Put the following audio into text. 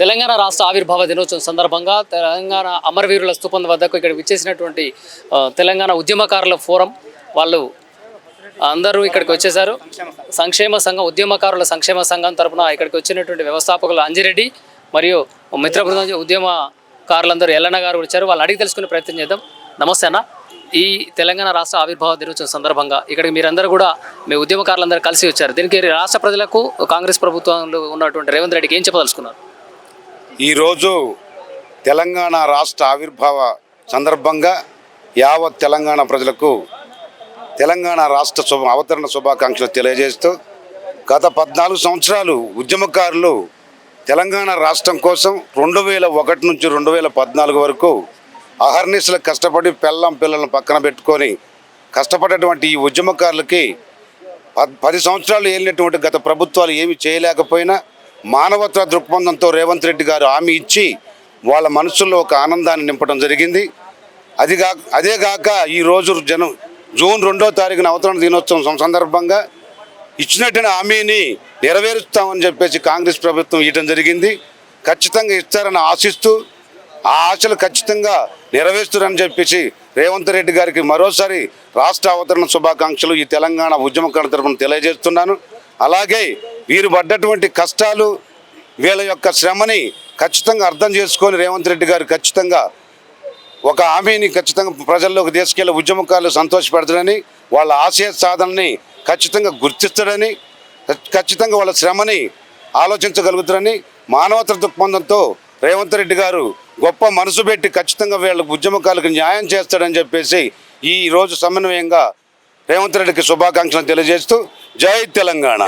తెలంగాణ రాష్ట్ర ఆవిర్భావ దినోత్సవం సందర్భంగా తెలంగాణ అమరవీరుల స్తూపం వద్దకు ఇక్కడ విచ్చేసినటువంటి తెలంగాణ ఉద్యమకారుల ఫోరం వాళ్ళు అందరూ ఇక్కడికి వచ్చేసారు. సంక్షేమ సంఘం ఉద్యమకారుల సంక్షేమ సంఘం తరపున ఇక్కడికి వచ్చినటువంటి వ్యవస్థాపకులు అంజిరెడ్డి మరియు మిత్ర బృందం ఉద్యమకారులందరూ ఎల్లన్న గారు వచ్చారు. వాళ్ళు అడిగి తెలుసుకునే ప్రయత్నం చేద్దాం. నమస్తే అన్న, ఈ తెలంగాణ రాష్ట్ర ఆవిర్భావ దినోత్సవం సందర్భంగా ఇక్కడికి మీరందరూ కూడా మీ ఉద్యమకారులందరూ కలిసి వచ్చారు. దీనికి రాష్ట్ర ప్రజలకు కాంగ్రెస్ ప్రభుత్వంలో ఉన్నటువంటి రేవంత్ రెడ్డికి ఏం చెప్పదలుచుకున్నారు? ఈరోజు తెలంగాణ రాష్ట్ర ఆవిర్భావ సందర్భంగా యావత్ తెలంగాణ ప్రజలకు తెలంగాణ రాష్ట్ర అవతరణ శుభాకాంక్షలు తెలియజేస్తూ గత 14 సంవత్సరాలు ఉద్యమకారులు తెలంగాణ రాష్ట్రం కోసం 2001 నుంచి 2014 వరకు అహర్నిశలు కష్టపడి పిల్లలను పక్కన పెట్టుకొని కష్టపడేటువంటి ఈ ఉద్యమకారులకి 10 సంవత్సరాలు ఏలినటువంటి గత ప్రభుత్వాలు ఏమి చేయలేకపోయినా మానవత్వ దృక్పథంతో రేవంత్ రెడ్డి గారు హామీ ఇచ్చి వాళ్ళ మనసుల్లో ఒక ఆనందాన్ని నింపడం జరిగింది. అదేగాక ఈరోజు జూన్ 2వ తారీఖున అవతరణ దినోత్సవం సందర్భంగా ఇచ్చినట్టు హామీని నెరవేరుస్తామని చెప్పేసి కాంగ్రెస్ ప్రభుత్వం ఇవ్వడం జరిగింది. ఖచ్చితంగా ఇస్తారని ఆశిస్తూ ఆ ఆశలు ఖచ్చితంగా నెరవేరుస్తారని చెప్పేసి రేవంత్ రెడ్డి గారికి మరోసారి రాష్ట్ర అవతరణ శుభాకాంక్షలు ఈ తెలంగాణ ఉద్యమకారుల తరఫున తెలియజేస్తున్నాను. అలాగే వీరు పడ్డటువంటి కష్టాలు వీళ్ళ యొక్క శ్రమని ఖచ్చితంగా అర్థం చేసుకొని రేవంత్ రెడ్డి గారు ఖచ్చితంగా ఒక హామీని ఖచ్చితంగా ప్రజల్లోకి తీసుకెళ్లి ఉద్యమకారులు సంతోషపెడతారని, వాళ్ళ ఆశయ సాధనని ఖచ్చితంగా గుర్తిస్తాడని, ఖచ్చితంగా వాళ్ళ శ్రమని ఆలోచించగలుగుతారని మానవతా దృక్పథంతో రేవంత్ రెడ్డి గారు గొప్ప మనసు పెట్టి ఖచ్చితంగా వీళ్ళ ఉద్యమకారులకు న్యాయం చేస్తాడని చెప్పేసి ఈ రోజు సమన్వయంగా రేవంత్ రెడ్డికి శుభాకాంక్షలు తెలియజేస్తూ జై తెలంగాణ.